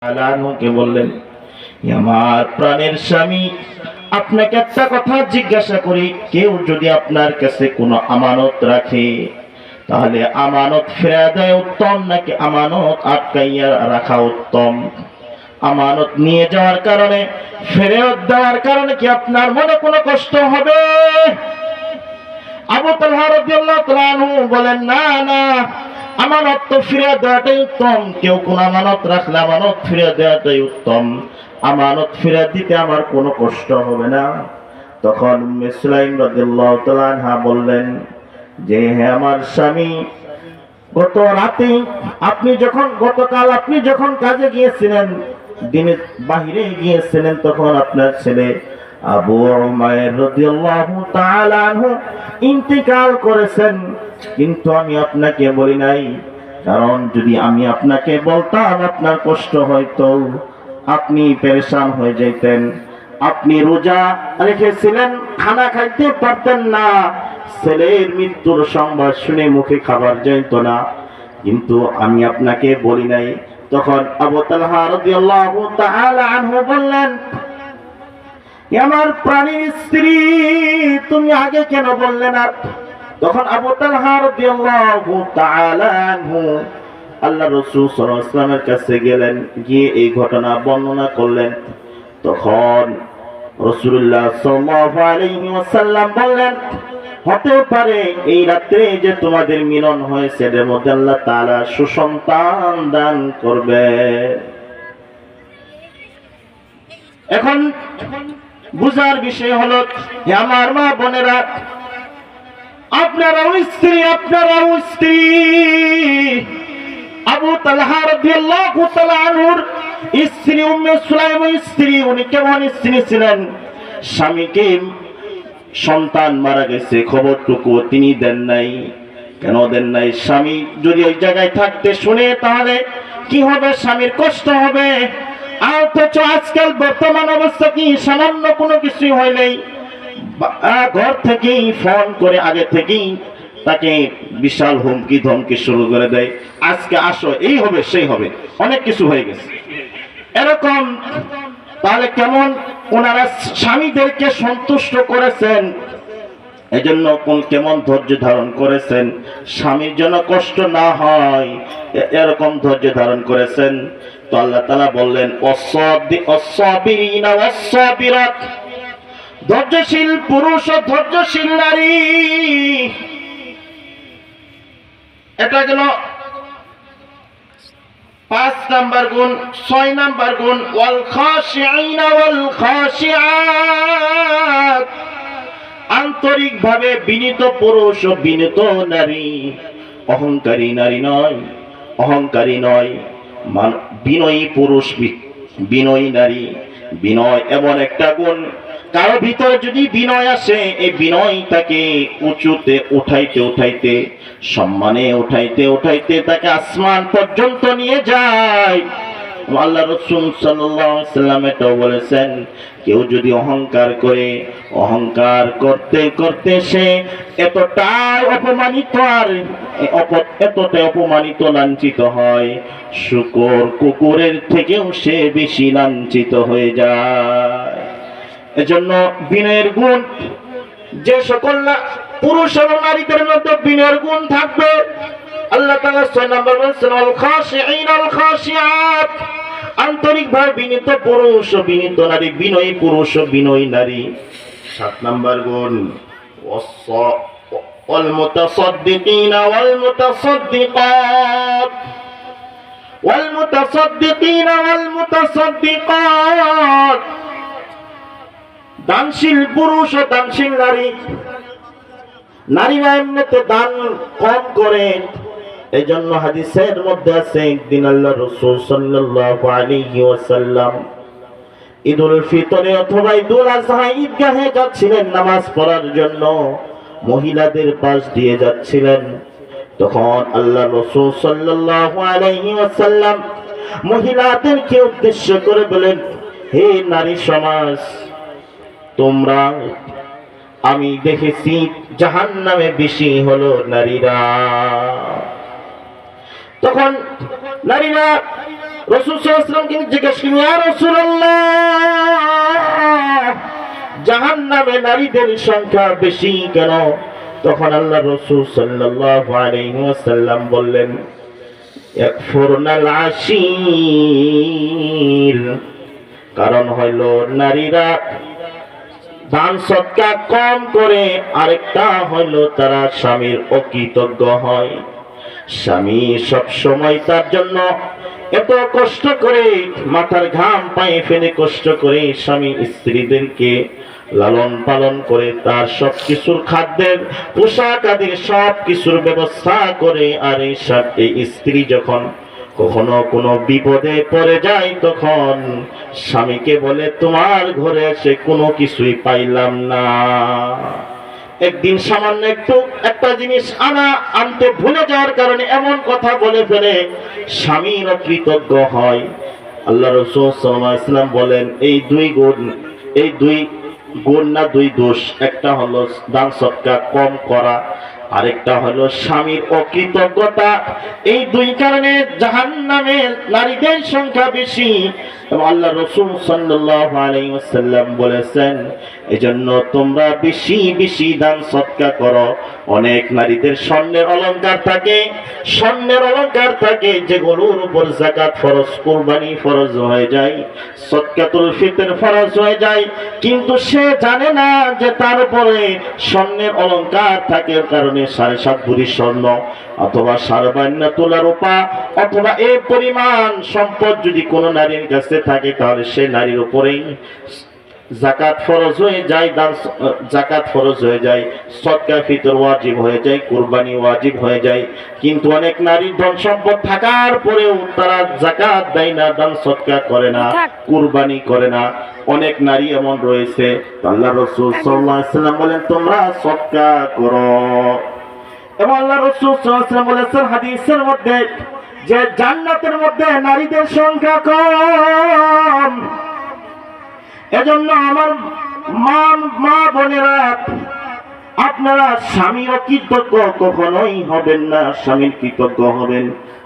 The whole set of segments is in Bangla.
আলানুকে বললেন, আমার প্রাণের স্বামী, আপনাকে একটা কথা জিজ্ঞাসা করি, কেউ যদি আপনার কাছে কোনো আমানত রাখে তাহলে আমানত ফেরা দেয় উত্তম নাকি আমানত আটকাইয়া রাখা উত্তম? আমানত নিয়ে যাওয়ার কারণে, ফেরত দেওয়ার কারণে কি আপনার মনে কোনো কষ্ট হবে? আবু তালহা রাদিয়াল্লাহু তাআলা আনহু বলেন, না না, আমানত তো ফিরে দেওয়াটাই উত্তম। কেউ কোন আমানত রাখলে আমানত ফিরে দেওয়াটাই উত্তম। আমানত ফিরে দিতে আমার কোনো কষ্ট হবে না। তখন উম্মে সুলাইম রাদিয়াল্লাহু তাআলা আনহা বললেন যে, হে আমার স্বামী, গত রাতে গতকাল আপনি যখন কাজে গিয়েছিলেন, দিনের বাহিরে গিয়েছিলেন, তখন আপনার ছেলে আবু উমাইর রাদিয়াল্লাহু তাআলা আনহু ইন্তিকাল করেছেন, কিন্তু আমি আপনাকে বলি নাই। কারণ যদি আমি আপনাকে বলতাম আপনার কষ্ট হয়তো, আপনি পেরেশান হয়ে যেতেন। আপনি রোজা রেখেছিলেন, খানা খাইতে পারতেন না, ছেলের মৃত্যুর সংবাদ শুনে মুখে খাবার যাইতো না, কিন্তু আমি আপনাকে বলি নাই। তখন আবু তালহা রাদিয়াল্লাহু তাআলা আনহু বললেন, আমার প্রাণের স্ত্রী, তুমি আগে কেন বললে না? তখন আবু তালহা রাদিয়াল্লাহু তাআলা আনহু আল্লাহ রাসূল সাল্লাল্লাহু আলাইহি ওয়াসাল্লামের কাছে গেলেন, গিয়ে এই ঘটনা বর্ণনা করলেন। তখন রাসূলুল্লাহ সাল্লাল্লাহু আলাইহি ওয়াসাল্লাম বললেন, হতে পারে এই রাত্রে যে তোমাদের মিলন হয়েছে এর মধ্যে আল্লাহ তাআলা সুসন্তান দান করবে। এখন বুঝার বিষয় হলো, আমার মা বোনেরা, আপনারাও স্ত্রী। আবু তালহা রাদিয়াল্লাহু তাআলা আনহুর স্ত্রী উম্মে সুলাইম স্ত্রী, উনি কেমন স্ত্রী ছিলেন? স্বামীকে সন্তান মারা গেছে খবরটুকু তিনি দেন নাই। কেন দেন নাই? স্বামী যদি ওই জায়গায় থাকতে শুনে তাহলে কি হবে? স্বামীর কষ্ট হবে। অথচ আজকাল বর্তমান অবস্থা কি, সামান্য কোনো কিছুই হয় নাই, ঘর থেকেই ফোন করে আগে থেকেই তাকে বিশাল হুমকি ধমকি শুরু করে দেয়, আজকে আসো, এই হবে সেই হবে, অনেক কিছু হয়ে গেছে এরকম। তাহলে কেমন ওনারা স্বামীদেরকে সন্তুষ্ট করেছেন, এজন্য কেমন ধৈর্য ধারণ করেছেন, স্বামীর জন্য কষ্ট না হয় এরকম ধৈর্য ধারণ করেছেন। তো আল্লাহ তাআলা বললেন, অস-সাবিরিনা ওয়াস-সাবিরাত, ধৈর্যশীল পুরুষ ও ধৈর্যশীল নারী। এটা গেল 5 নাম্বার গুণ। 6 নাম্বার গুণ, ওয়াল খাশিঈনা ওয়াল খাশিআত, আন্তরিকভাবে বিনীত পুরুষ ও বিনীত নারী। অহংকারী নারী নয়, অহংকারী নয়, বিনয়ী পুরুষ, বিনয়ী নারী। বিনয় এমন একটা গুণ, কারো ভিতরে যদি বিনয় আসে, এই বিনয় তাকে উঁচুতে উঠাইতে সম্মানে উঠাইতে তাকে আসমান পর্যন্ত নিয়ে যায়। আল্লাহ রাসূল সাল্লাল্লাহু আলাইহি ওয়াসাল্লাম এটাও বলেছেন, কেউ যদি অহংকার করে, অহংকার করতে করতে সে এতটাই অপমানিত লাঞ্ছিত হয়, শূকর কুকুরের থেকেও সে বেশি লাঞ্ছিত হয়ে যায়। এজন্য বিনয়ের গুণ, যে সকল পুরুষ এবং নারীদের মধ্যে বিনয়ের গুণ থাকবে, আল্লাহ তাআলা 6 নম্বর বলেছেন, আল খাশিঈনা আল খাশিআত, আন্তরিকভাবে বিনীত পুরুষ ও বিনীত নারী, বিনয়ী পুরুষ ও বিনয়ী নারী। 7 নম্বর গুণ, ওয়াল মুতাসাদ্দিকিনা ওয়াল মুতাসাদ্দিকাত, ওয়াল মুতাসাদ্দিকিনা ওয়াল মুতাসাদ্দিকাত, দানশীল পুরুষ ও দানশীল নারী। নারীরা এমনিতে দান কম করে, এই জন্য হাদিসের মধ্যে আছে, একদিন আল্লাহ রাসূল সাল্লাল্লাহু আলাইহি ওয়াসাল্লাম ঈদুল ফিতরে অথবা ঈদুল আযহা ঈদগাহে যাচ্ছিলেন নামাজ পড়ার জন্য, মহিলাদের পাশ দিয়ে যাচ্ছিলেন। তখন আল্লাহ রাসূল সাল্লাল্লাহু আলাইহি ওয়াসাল্লাম মহিলাদেরকে উদ্দেশ্য করে বলেন, হে নারী সমাজ, তোমরা, আমি দেখেছি জাহান্নামে বেশি হলো নারীরা। তখন নারীরা রাসূল সাল্লাল্লাহু আলাইহি ওয়াসাল্লাম কিন্তু জিজ্ঞেস করলেন, ইয়া রাসূলুল্লাহ, জাহান্নামে নারীদের সংখ্যা বেশি কেন? তখন আল্লাহ রাসূল সাল্লাল্লাহু আলাইহি ওয়াসাল্লাম বললেন, ইয়াকফুরনাল আশীর, কারণ হইল নারীরা দান সদকা কম করে, আরেকটা হইল তারা স্বামীর অকৃতজ্ঞ হয়। স্বামী সব সময় তার জন্য এত কষ্ট করে, মাথার ঘাম পায়ে ফেলে কষ্ট করে স্বামী স্ত্রীদেরকে লালন পালন করে, তার সব কিছুর খাদ্যের পোশাক আদির সব কিছুর ব্যবস্থা করে। আর এই স্ত্রী যখন কখনো কোনো বিপদে পড়ে যায়, তখন স্বামীকে বলে, তোমার ঘরে এসে কোনো কিছুই পাইলাম না। একদিন সামান্য একটা জিনিস আনতে ভুলে যাওয়ার কারণে এমন কথা বলে ফেলে, স্বামীর অকৃতজ্ঞ হয়। আল্লাহ রাসূল সাল্লাল্লাহু আলাইহি ওয়াসাল্লাম বলেন, এই দুই গুণ না দুই দোষ, একটা হলো দান সদকা কম করা, আরেকটা হলো স্বামীর অকৃতজ্ঞতা। এই দুই কারণে জাহান্নামে নারীদের সংখ্যা বেশি। এবং আল্লাহ রাসূল সাল্লাল্লাহু আলাইহি ওয়াসাল্লাম বলেছেন, এজন্য তোমরা বেশি বেশি দান সদকা করো। অনেক নারীদের স্বর্ণের অলংকার থাকে যেগুলোর উপর যাকাত ফরজ, কুরবানি ফরজ হয়ে যায়, সদকাতুল ফিতর ফরজ হয়ে যায়, কিন্তু সে জানে না যে তার উপরে স্বর্ণের অলংকার থাকে কারণে 7.5 ভরি স্বর্ণ অথবা 52 তোলা রূপা অথবা এই পরিমাণ সম্পদ যদি কোনো নারীর কাছে থাকে, তাহলে সে নারীর উপরেই যাকাত ফরজ হয়ে যায়, যাকাত ফরজ হয়ে যায়, সদকা ফিতর ওয়াজিব হয়ে যায়, কুরবানি ওয়াজিব হয়ে যায়। কিন্তু অনেক নারীর ধন সম্পদ থাকার পরেও তারা যাকাত দেয় না, দান সদকা করে না, কুরবানি করে না। অনেক নারী এমন রয়েছে। আল্লাহ রাসূল সাল্লাল্লাহু আলাইহি ওয়াসাল্লাম বলেন, তোমরা সদকা করো। এবং আল্লাহ রাসূল সাল্লাল্লাহু আলাইহি ওয়াসাল্লাম বলেছেন হাদিসের মধ্যে যে জান্নাতের মধ্যে নারীদের সংখ্যা কম। এজন্য আমার মা বোনেরা, আপনারা স্বামীর কৃতজ্ঞ কখনোই হবেন না, স্বামীর কৃতজ্ঞ হবেন।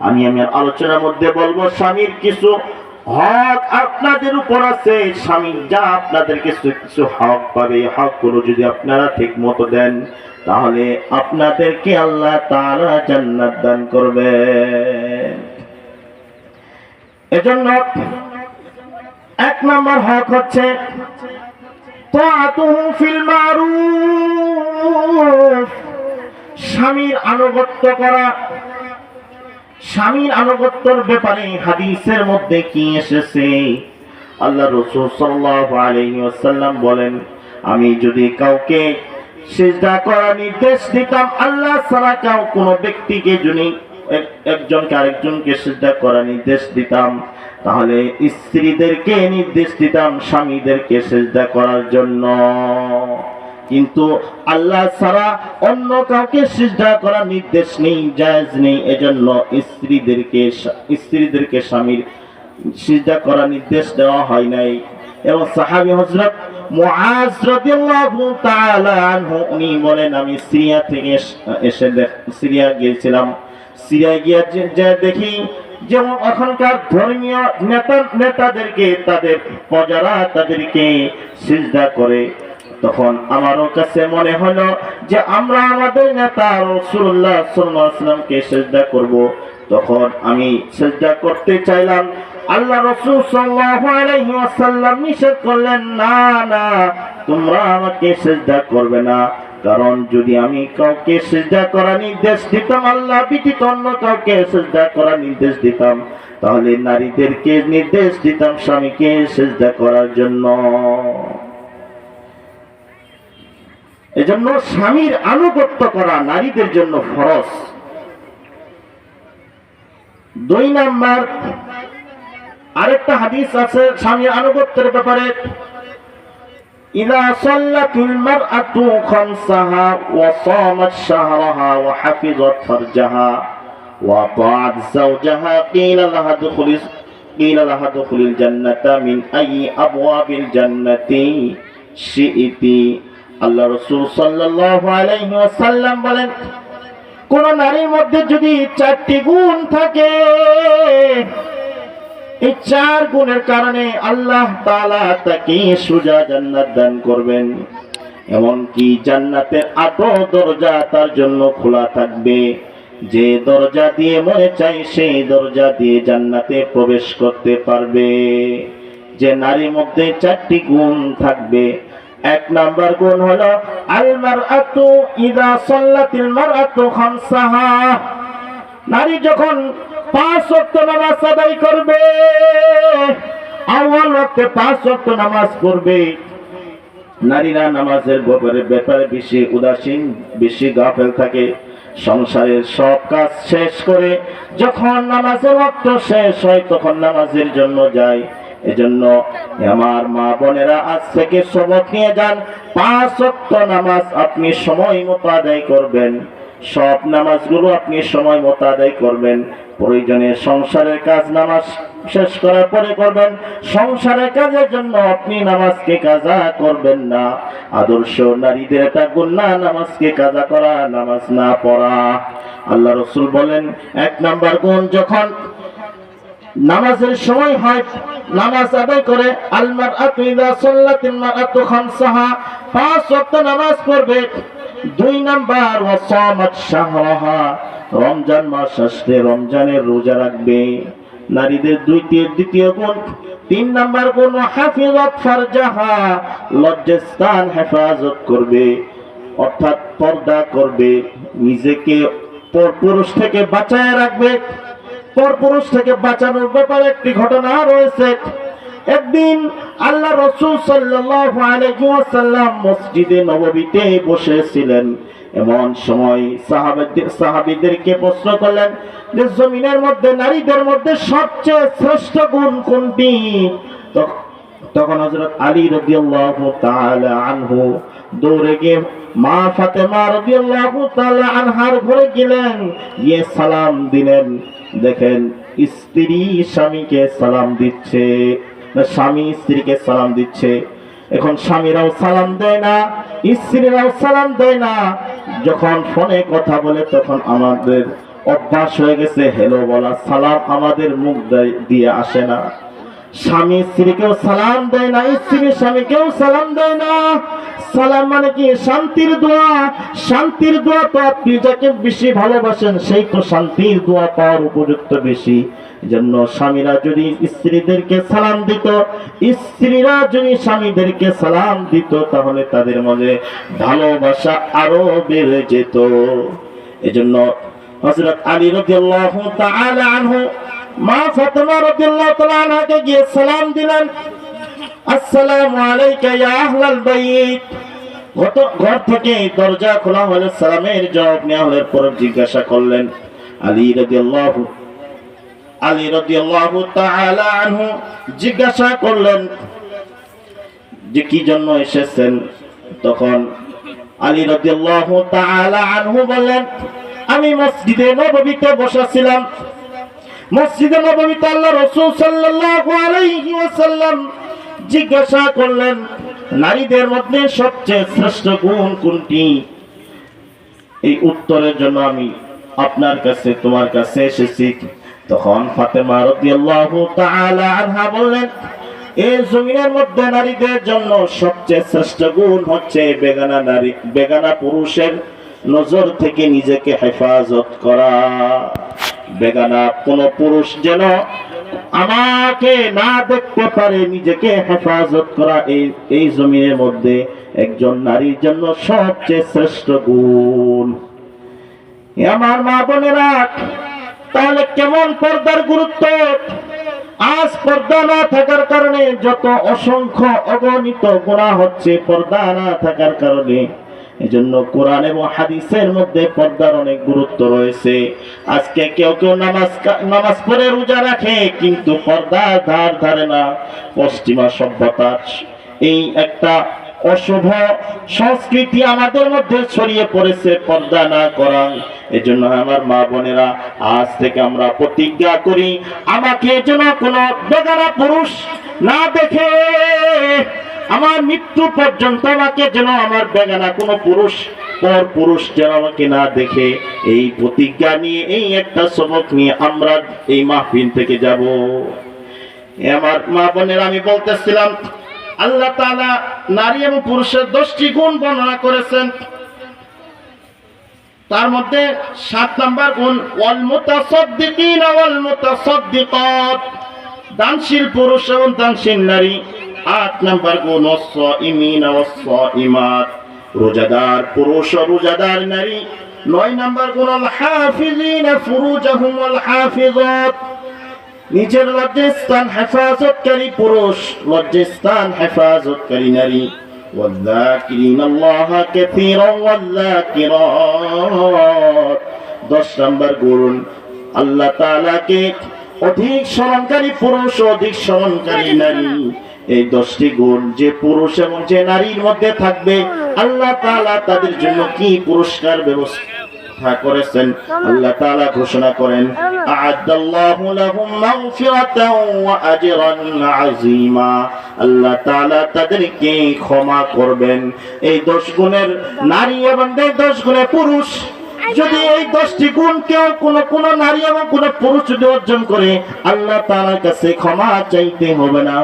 আমি আমার আলোচনার মধ্যে বলবো, স্বামীর কিছু হক আপনাদের উপর আছে। স্বামী যা আপনাদের কিছু হক পাবে, হকগুলো যদি আপনারা ঠিক মতো দেন, তাহলে আপনাদেরকে আল্লাহ তাআলা জান্নাত দান করবে। এজন্য 1 নম্বর হক হচ্ছে তাআতুহু ফিল মারুফ, স্বামীর আনুগত্য করা। স্বামীর আনুগত্যের ব্যাপারে হাদিসের মধ্যে কি এসেছে? আল্লাহ রাসূল সাল্লাল্লাহু আলাইহি ওয়াসাল্লাম বলেন, আমি যদি কাউকে সিজদা করার নির্দেশ দিতাম, আল্লাহ ছাড়া কোনো ব্যক্তিকে যদি একজনকে আরেকজনকে সিজদা করার নির্দেশ দিতাম, তাহলে স্ত্রীদেরকে নির্দেশ দিতাম স্বামীদেরকে সিজদা করার জন্য। কিন্তু আল্লাহ ছাড়া অন্য কাউকে সিজদা করার নির্দেশ নেই, জায়েজ নেই। এজন্য স্ত্রীদেরকে স্বামীর সিজদা করার নির্দেশ দেওয়া হয় নাই। এবং সাহাবী হযরত মুআজ রাদিয়াল্লাহু তাআলা আনহু উনি বলেন, আমি সিরিয়া গিয়েছিলাম। সিরিয়া গিয়ে যে দেখি যেমন এখনকার ধর্মীয় নেতাদেরকে তাদের প্রজারা তাদেরকে সিজদা করে, তখন আমারও কাছে মনে হলো যে আমরা আমাদের নেতা রাসূলুল্লাহ সাল্লাল্লাহু আলাইহি ওয়াসাল্লামকে সিজদা করব। তখন আমি সিজদা করতে চাইলাম, আল্লাহ রাসূল সাল্লাল্লাহু আলাইহি ওয়াসাল্লাম নিষেধ করলেন, না না, তোমরা আমাকে সিজদা করবে না। কারণ যদি আমি কাউকে সিজদা করার নির্দেশ দিতাম, আল্লাহ ব্যতীত অন্য কাউকে সিজদা করার নির্দেশ দিতাম, তাহলে নারীদেরকে নির্দেশ দিতাম স্বামীকে সিজদা করার জন্য। এজন্য স্বামীর আনুগত্য করা নারীদের জন্য ফরজ। 2 নাম্বার আরেকটা হাদিস আছে স্বামীর আনুগত্যের ব্যাপারে, ইযা সাল্লাতিল মারআতু খামসাহা ওয়া সামাত শাহরাহা ওয়া হাফিজাত ফারজাহা ওয়া তাআত যাওজাহা কিলা লাহা দুখুলিল জান্নাতা মিন আইয়ি আবওয়াবিল জান্নাতি শিইতি। আল্লাহ রাসূল সাল্লাল্লাহু আলাইহি ওয়াসাল্লাম বলেন, কোন নারীর মধ্যে যদি 4টি গুণ থাকে, এই 4 গুণের কারণে আল্লাহ তাআলা তাকে সোজা জান্নাত দান করবেন। এমনকি জান্নাতের 8 দরজা তার জন্য খোলা থাকবে। যে দরজা দিয়ে মনে চাই সেই দরজা দিয়ে জান্নাতে প্রবেশ করতে পারবে। যে নারীর মধ্যে 4টি গুণ থাকবে। 1 নাম্বার গুণ হলো আল মারআতু ইযা সাল্লাতিল মারআতু খামসাহা। নারী যখন 5 ওয়াক্ত নামাজ আদায় করবে, আউয়াল ওয়াক্তে 5 ওয়াক্ত নামাজ পড়বে। নারীরা নামাজের ব্যাপারে বেশি উদাসীন, বেশি গাফেল থাকে। সংসারের সব কাজ শেষ করে যখন নামাজের ওয়াক্ত শেষ হয় তখন নামাজের জন্য যায়। এজন্য আমার মা বোনেরা আজ থেকে শপথ নিয়ে যান, 5 ওয়াক্ত নামাজ আপনি সময় মতো আদায় করবেন। সব নামাজগুলো আপনি সময় মতো আদায় করবেন। প্রয়োজনে সংসারের কাজ নামাজ শেষ করার পরে করবেন। সংসারের কাজের জন্য আপনি নামাজকে কাজা করবেন না। আদর্শ নারীদের এটা গুণ না নামাজকে কাজা করা, নামাজ না পড়া। আল্লাহ রাসূল বলেন 1 নাম্বার গুণ, যখন নামাজের সময় হয় নামাজ আদায় করে, আল মারআতু ইযা সাল্লাতিল মারআতু খামসাহা, 5 ওয়াক্ত নামাজ পড়বে। 2 নাম্বার ওয়া সামাত শাহরাহা, রমজান মাস আসলে রমজানের রোজা রাখবে। নারীদের দ্বিতীয় গুণ। 3 নাম্বার গুণ হাফিজাত ফারজাহা, লজ্জাস্থান হেফাজত করবে, অর্থাৎ পর্দা করবে, নিজেকে পরপুরুষ থেকে বাঁচায় রাখবে। পরপুরুষ থেকে বাঁচানোর ব্যাপারে একটি ঘটনা রয়েছে। একদিন আল্লাহ রাসূল সাল্লাল্লাহু আলাইহি ওয়াসাল্লাম মসজিদে নববীতে বসেছিলেন। এমন সময় সাহাবীদেরকে প্রশ্ন করলেন যে জমিনের মধ্যে নারীদের মধ্যে সবচেয়ে শ্রেষ্ঠ গুণ কোনটি? তখন হযরত আলী রাদিয়াল্লাহু তাআলা আনহু দৌড়ে গিয়ে মা ফাতেমা রাদিয়াল্লাহু তাআলা আনহার ঘরে গেলেন, গিয়ে সালাম দিলেন। দেখেন স্ত্রী স্বামীকে সালাম দিচ্ছে, স্বামী স্ত্রীকে সালাম দিচ্ছে। এখন স্বামীরাও সালাম দেয় না, স্ত্রীরাও সালাম দেয় না। যখন ফোনে কথা বলে তখন আমাদের অভ্যাস হয়ে গেছে হ্যালো বলা, সালাম আমাদের মুখ দিয়ে আসে না। স্বামী স্ত্রীকেও সালাম দেয় না, স্ত্রী স্বামীকেও সালাম দেয় না। সালাম মানে কি? শান্তির দোয়া। শান্তির দোয়া তো আপনি যাকে বেশি ভালোবাসেন সেই তো শান্তির দোয়া পাওয়ার উপযুক্ত বেশি। জন্য স্বামীরা যদি স্ত্রীদেরকে সালাম দিত, স্ত্রীরা যদি স্বামীদেরকে সালাম দিত, তাহলে তাদের মধ্যে ভালোবাসা আরো বেড়ে যেত। এজন্য হযরত আলী রাদিয়াল্লাহু তাআলা আনহু মা ফাতেমা রাদিয়াল্লাহু তাআলা আনহাকে গিয়ে সালাম দিলেন, আসসালামু আলাইকা ইয়া আহলাল বাইত। ঘর থেকে দরজা খোলা হলে সালামের জবাব নেওয়া হলে পর জিজ্ঞাসা করলেন আলী রাদিয়াল্লাহু তাআলা আনহু জিজ্ঞাসা করলেন যে কি জন্য এসেছেন? তখন আলী রাদিয়াল্লাহু তাআলা আনহু বললেন, আমি মসজিদে নববীতে বসেছিলাম। মসজিদে নববীতে আল্লাহ রাসূল সাল্লাল্লাহু আলাইহি ওয়াসাল্লাম জিজ্ঞাসা করলেন নারীদের মধ্যে সবচেয়ে শ্রেষ্ঠ গুণ কোনটি? এই উত্তরের জন্য আমি আপনার কাছে তোমার কাছে এসেছি। তখন ফাতেমা রাদিয়াল্লাহু তাআলা আনহা বললেন, এই জমিনের মধ্যে নারীদের জন্য সবচেয়ে শ্রেষ্ঠ গুণ হচ্ছে বেগানা পুরুষের নজর থেকে নিজেকে হেফাজত করা। বেগানা কোন পুরুষ যেন আমাকে না দেখতে পারে, নিজেকে হেফাজত করা এই জমিনের মধ্যে একজন নারীর জন্য সবচেয়ে শ্রেষ্ঠ গুণ। আমার মা বোনেরা, তাহলে কেমন পর্দার গুরুত্ব! আজ পর্দা না থাকার কারণে যত অসংখ্য অগণিত গুনাহ হচ্ছে পর্দা না থাকার কারণে। এজন্য কোরআন এবং হাদিসের মধ্যে পর্দার অনেক গুরুত্ব রয়েছে। আজকে কেউ নামাজ পড়ে রোজা রাখে কিন্তু পর্দা ধারে না। পশ্চিমা সভ্যতার এই একটা অশুভ সংস্কৃতি আমাদের মধ্যে ছড়িয়ে পড়েছে পর্দা না করা। এজন্য আমার মা বোনেরা, আজ থেকে আমরা প্রতিজ্ঞা করি আমাকে যেন কোনো বেগানা পুরুষ না দেখে, আমার মৃত্যু পর্যন্ত আমাকে যেন আমার বেগানা কোনো পুরুষ যেন আমাকে না দেখে। এই প্রতিজ্ঞা নিয়ে, এই একটা সবক নিয়ে আমরা এই মাহফিল থেকে যাব। আমার মা বোনের আমি বলতেছিলাম আল্লাহ তাআলা নারী এবং পুরুষের 10টি গুণ বর্ণনা করেছেন। তার মধ্যে 7 নাম্বার গুণ ওয়াল মুতাসাদ্দিকিনা ওয়াল মুতাসাদ্দিকাত, দানশীল পুরুষ এবং দানশীল নারী। 8 নাম্বার গুণ ওয়াস-সাইমিনা ওয়াস-সাইমাত, রোজাদার পুরুষ ও রোজাদার নারী। 9 নাম্বার গুণ আল হাফিজিনা ফুরুজাহুম ওয়াল হাফিজাত, নিজের লজ্জাস্থান হেফাজতকারী পুরুষ, লজ্জাস্থান হেফাজতকারী নারী। والذاكرين الله كثيرا والذاكرات, 10 নম্বর গুণ আল্লাহ তাআলাকে অধিক স্মরণকারী পুরুষ, অধিক স্মরণকারী নারী। এই 10টি গুণ যে পুরুষ এবং যে নারীর মধ্যে থাকবে, আল্লাহ তাআলা তাদের জন্য কি পুরস্কার ব্যবস্থা করেছেন। আল্লাহ তাআলা ঘোষণা করেন আ'আদাল্লাহু লাহুম মাগফিরাতাও ওয়া আজরান আযীমা, আল্লাহ তাআলা তাদেরকে ক্ষমা করবেন। এই 10 গুণের নারী এবং 10 গুণের পুরুষ, যদি এই 10টি গুণ কেউ কোন নারী এবং কোন পুরুষ যদি অর্জন করে, আল্লাহ তাআলার কাছে ক্ষমা চাইতে হবে না,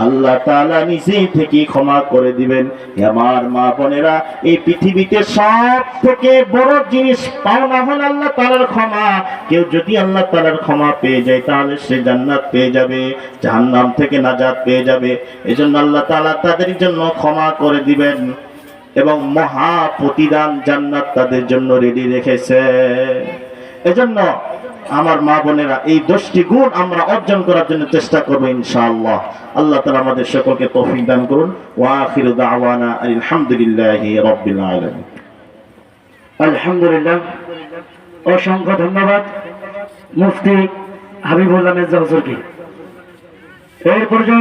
আল্লাহ তাআলা নিজে থেকে ক্ষমা করে দিবেন। আমার মা বোনেরা, এই পৃথিবীতে সব থেকে বড় জিনিস পাওনা হল আল্লাহ তাআলার ক্ষমা। কেউ যদি আল্লাহ তাআলার ক্ষমা পেয়ে যায়, তাহলে সে জান্নাত পেয়ে যাবে, জাহান্নাম থেকে নাজাত পেয়ে যাবে। এজন্য আল্লাহ তাআলা তাদের জন্য ক্ষমা করে দিবেন এবং মহা প্রতিদান জান্নাত তাদের জন্য রেডি রেখেছে। এজন্য আমার মা বোনেরা, এই 10টি গুণ আমরা অর্জন করার জন্য চেষ্টা করব ইনশাআল্লাহ। আল্লাহ তাআলা আমাদের সকলকে তৌফিক দান করুন। ওয়া আখিরু দাওয়ানা আলহামদুলিল্লাহি রাব্বিল আলামিন। আলহামদুলিল্লাহ, অসংখ্য ধন্যবাদ মুফতি হাবিবুল্লাহ মির্জা হুজুরকে। এর পর্যন্ত